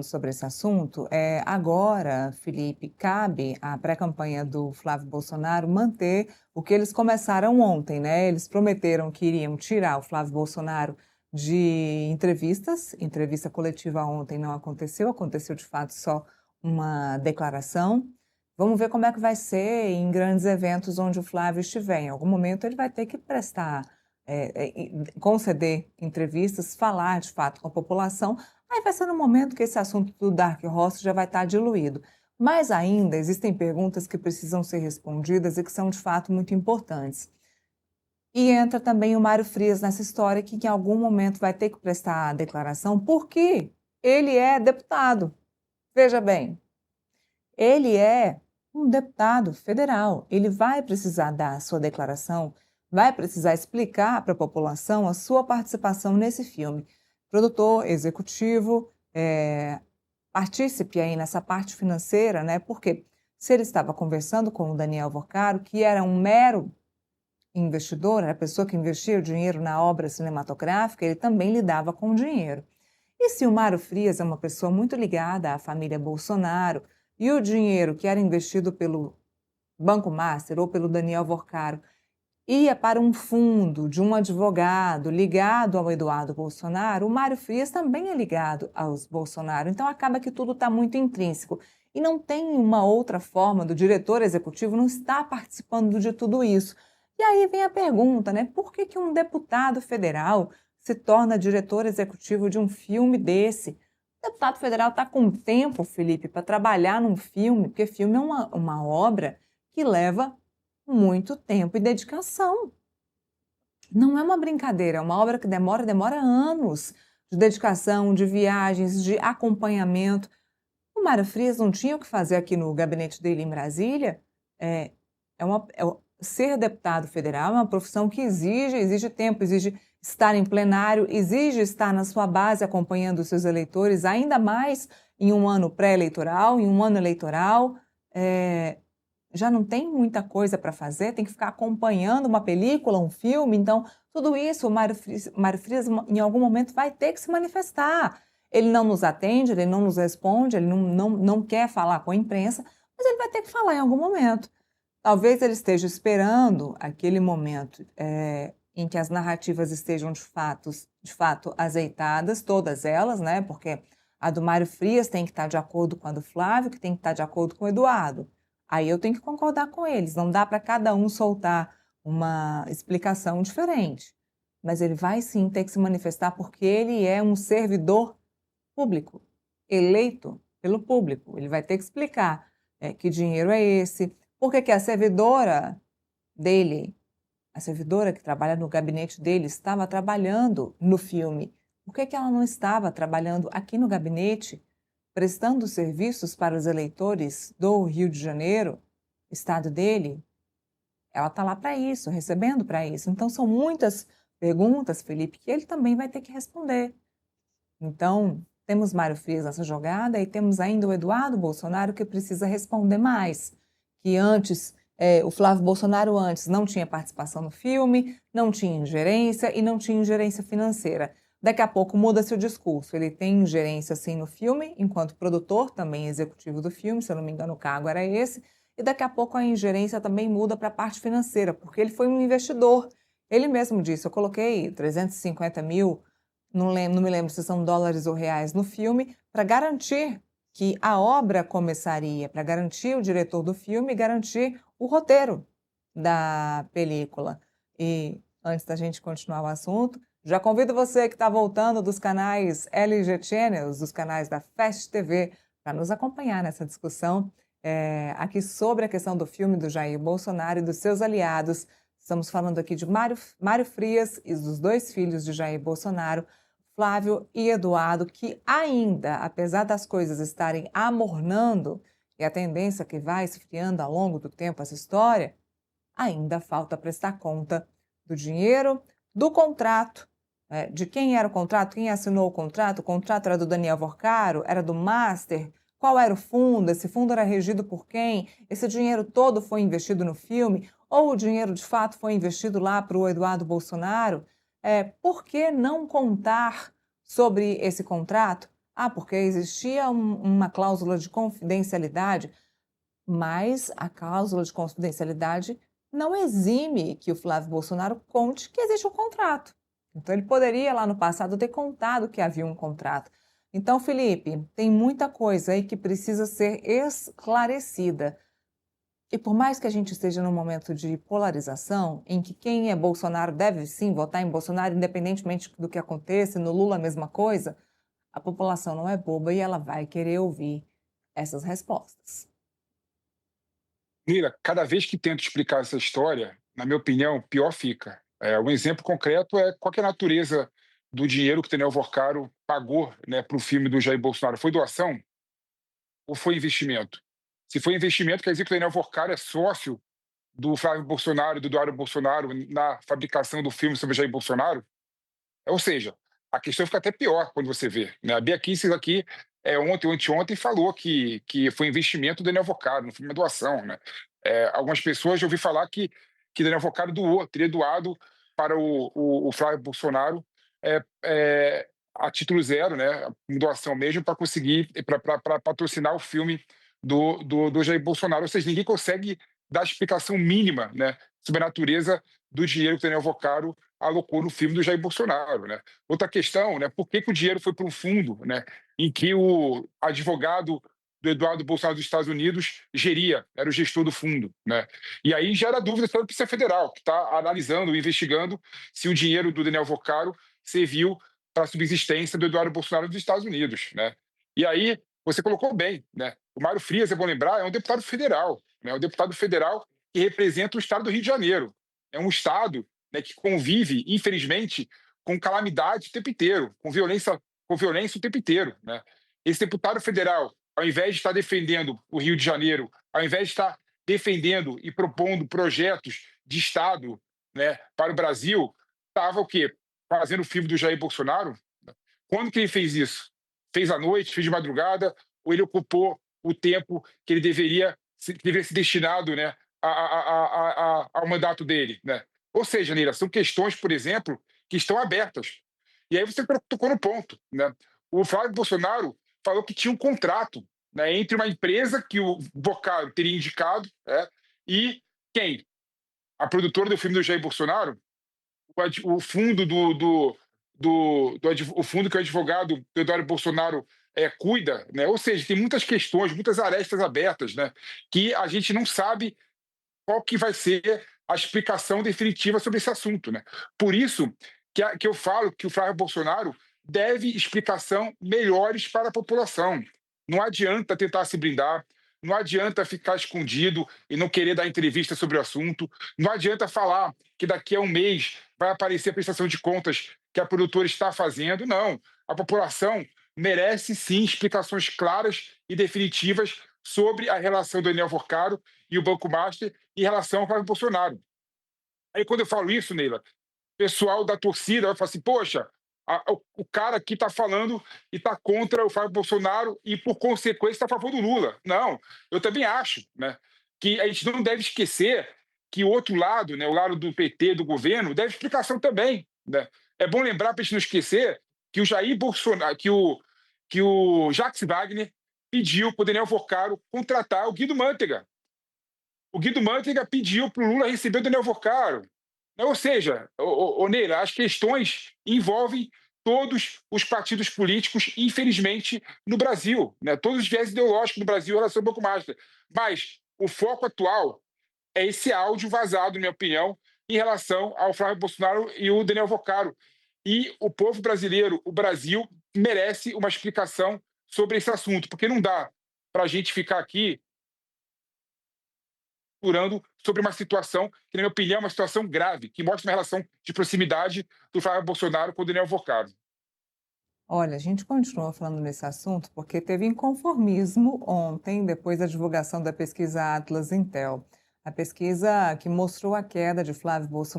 falando sobre esse assunto, agora, Felipe, cabe à pré-campanha do Flávio Bolsonaro manter o que eles começaram ontem, né? Eles prometeram que iriam tirar o Flávio Bolsonaro de entrevistas. Entrevista coletiva ontem não aconteceu, aconteceu de fato só uma declaração. Vamos ver como é que vai ser em grandes eventos onde o Flávio estiver. Em algum momento ele vai ter que prestar, conceder entrevistas, falar de fato com a população. Aí vai ser no momento que esse assunto do Dark Horse já vai estar diluído. Mas ainda existem perguntas que precisam ser respondidas e que são de fato muito importantes. E entra também o Mário Frias nessa história, que em algum momento vai ter que prestar a declaração, porque ele é deputado. Veja bem, ele é um deputado federal. Ele vai precisar dar a sua declaração, vai precisar explicar para a população a sua participação nesse filme. Produtor, executivo, partícipe aí nessa parte financeira, né? Porque se ele estava conversando com o Daniel Vorcaro, que era um mero investidor, era a pessoa que investia o dinheiro na obra cinematográfica, ele também lidava com o dinheiro. E se o Mário Frias é uma pessoa muito ligada à família Bolsonaro, e o dinheiro que era investido pelo Banco Master ou pelo Daniel Vorcaro ia para um fundo de um advogado ligado ao Eduardo Bolsonaro, o Mário Frias também é ligado aos Bolsonaro. Então acaba que tudo está muito intrínseco. E não tem uma outra forma do diretor executivo não estar participando de tudo isso. E aí vem a pergunta, né? Por que um deputado federal se torna diretor executivo de um filme desse? O deputado federal está com tempo, Felipe, para trabalhar num filme, porque filme é uma obra que leva muito tempo e dedicação. Não é uma brincadeira, é uma obra que demora anos de dedicação, de viagens, de acompanhamento. O Mário Frias não tinha o que fazer aqui no gabinete dele em Brasília. Ser deputado federal é uma profissão que exige tempo, exige estar em plenário, exige estar na sua base acompanhando os seus eleitores, ainda mais em um ano pré-eleitoral, em um ano eleitoral. Já não tem muita coisa para fazer, tem que ficar acompanhando uma película, um filme. Então, tudo isso, o Mário Frias, em algum momento, vai ter que se manifestar. Ele não nos atende, ele não nos responde, ele não quer falar com a imprensa, mas ele vai ter que falar em algum momento. Talvez ele esteja esperando aquele momento em que as narrativas estejam de fato azeitadas, todas elas, né? Porque a do Mário Frias tem que estar de acordo com a do Flávio, que tem que estar de acordo com o Eduardo. Aí eu tenho que concordar com eles, não dá para cada um soltar uma explicação diferente. Mas ele vai sim ter que se manifestar porque ele é um servidor público, eleito pelo público. Ele vai ter que explicar que dinheiro é esse, por que a servidora dele, a servidora que trabalha no gabinete dele, estava trabalhando no filme. Por que ela não estava trabalhando aqui no gabinete, prestando serviços para os eleitores do Rio de Janeiro, estado dele? Ela está lá para isso, recebendo para isso. Então, são muitas perguntas, Felipe, que ele também vai ter que responder. Então, temos Mário Frias nessa jogada e temos ainda o Eduardo Bolsonaro que precisa responder mais. Que antes, o Flávio Bolsonaro antes não tinha participação no filme, não tinha ingerência e não tinha ingerência financeira. Daqui a pouco muda-se o discurso. Ele tem ingerência sim no filme, enquanto produtor, também executivo do filme, se eu não me engano o cargo era esse, e daqui a pouco a ingerência também muda para a parte financeira, porque ele foi um investidor. Ele mesmo disse, eu coloquei 350 mil, não me lembro se são dólares ou reais no filme, para garantir que a obra começaria, para garantir o diretor do filme, garantir o roteiro da película. E antes da gente continuar o assunto, já convido você que está voltando dos canais LG Channels, dos canais da Fast TV, para nos acompanhar nessa discussão aqui sobre a questão do filme do Jair Bolsonaro e dos seus aliados. Estamos falando aqui de Mário Frias e dos dois filhos de Jair Bolsonaro, Flávio e Eduardo, que ainda, apesar das coisas estarem amornando, e a tendência que vai esfriando ao longo do tempo essa história, ainda falta prestar conta do dinheiro, do contrato, de quem era o contrato, quem assinou o contrato era do Daniel Vorcaro, era do Master, qual era o fundo, esse fundo era regido por quem, esse dinheiro todo foi investido no filme, ou o dinheiro de fato foi investido lá para o Eduardo Bolsonaro? Por que não contar sobre esse contrato? Ah, porque existia uma cláusula de confidencialidade, mas a cláusula de confidencialidade não exime que o Flávio Bolsonaro conte que existe um contrato. Então, ele poderia lá no passado ter contado que havia um contrato. Então, Felipe, tem muita coisa aí que precisa ser esclarecida. E por mais que a gente esteja num momento de polarização, em que quem é Bolsonaro deve sim votar em Bolsonaro, independentemente do que aconteça, no Lula a mesma coisa, a população não é boba e ela vai querer ouvir essas respostas. Mira, cada vez que tento explicar essa história, na minha opinião, pior fica. Um exemplo concreto é qual que é a natureza do dinheiro que o Daniel Vorcaro pagou, né, para o filme do Jair Bolsonaro. Foi doação ou foi investimento? Se foi investimento, quer dizer que o Daniel Vorcaro é sócio do Flávio Bolsonaro e do Eduardo Bolsonaro na fabricação do filme sobre Jair Bolsonaro? Ou seja, a questão fica até pior quando você vê, né? A Bia Kicis aqui, ontem ou anteontem, falou que foi investimento do Daniel Vocaro, não foi uma doação, né? Algumas pessoas já ouvi falar que Daniel Vocaro doou, teria doado para o Flávio Bolsonaro a título zero, né? Uma doação mesmo para conseguir, para patrocinar o filme do Jair Bolsonaro. Ou seja, ninguém consegue dar explicação mínima, né, sobre a natureza do dinheiro que o Daniel Vocaro alocou no filme do Jair Bolsonaro, né? Outra questão, né, por que que o dinheiro foi para um fundo, né, em que o advogado do Eduardo Bolsonaro dos Estados Unidos geria, era o gestor do fundo, né? E aí gera dúvida sobre a Polícia Federal, que está analisando, investigando se o dinheiro do Daniel Vocaro serviu para a subsistência do Eduardo Bolsonaro dos Estados Unidos, né? E aí você colocou bem, né? O Mário Frias, é bom lembrar, é um deputado federal, né? Um deputado federal que representa o estado do Rio de Janeiro. É um estado, né, que convive, infelizmente, com calamidade o tempo inteiro, com violência o tempo inteiro, né? Esse deputado federal, ao invés de estar defendendo o Rio de Janeiro, ao invés de estar defendendo e propondo projetos de Estado, né, para o Brasil, estava o quê? Fazendo o filme do Jair Bolsonaro. Quando que ele fez isso? Fez à noite, fez de madrugada, ou ele ocupou o tempo que ele deveria ser destinado, né, ao mandato dele, né? Ou seja, Neira, são questões, por exemplo, que estão abertas. E aí você tocou no ponto, né? O Flávio Bolsonaro falou que tinha um contrato, né, entre uma empresa que o Bocaro teria indicado, né, e quem? A produtora do filme do Jair Bolsonaro, o fundo o fundo que o advogado do Eduardo Bolsonaro cuida, né? Ou seja, tem muitas questões, muitas arestas abertas, né? Que a gente não sabe qual que vai ser a explicação definitiva sobre esse assunto, né? Por isso que eu falo que o Flávio Bolsonaro deve explicação melhores para a população. Não adianta tentar se blindar, não adianta ficar escondido e não querer dar entrevista sobre o assunto, não adianta falar que daqui a um mês vai aparecer a prestação de contas que a produtora está fazendo. Não, a população merece sim explicações claras e definitivas sobre a relação do Daniel Vorcaro e o Banco Master em relação ao Flávio Bolsonaro. Aí, quando eu falo isso, Neila, o pessoal da torcida vai falar assim: poxa, o cara aqui está falando e está contra o Flávio Bolsonaro e, por consequência, está a favor do Lula. Não, eu também acho, né, que a gente não deve esquecer que o outro lado, né, o lado do PT, do governo, deve explicação também, né? É bom lembrar para a gente não esquecer que o Jair Bolsonaro, que o Jacques Wagner pediu para o Daniel Vorcaro contratar o Guido Mantega. O Guido Mantega pediu para o Lula receber o Daniel Vorcaro. Ou seja, Neila, as questões envolvem todos os partidos políticos, infelizmente, no Brasil, né? Todos os viés ideológicos no Brasil em relação ao Banco Master. Mas o foco atual é esse áudio vazado, na minha opinião, em relação ao Flávio Bolsonaro e o Daniel Vorcaro. E o povo brasileiro, o Brasil, merece uma explicação sobre esse assunto, porque não dá para a gente ficar aqui sobre uma situação que, na minha opinião, é uma situação grave, que mostra uma relação de proximidade do Flávio Bolsonaro com o Daniel Vorcaro. Olha, a gente continua falando nesse assunto porque teve inconformismo ontem, depois da divulgação da pesquisa Atlas Intel. A pesquisa que mostrou a queda de Flávio Bolsonaro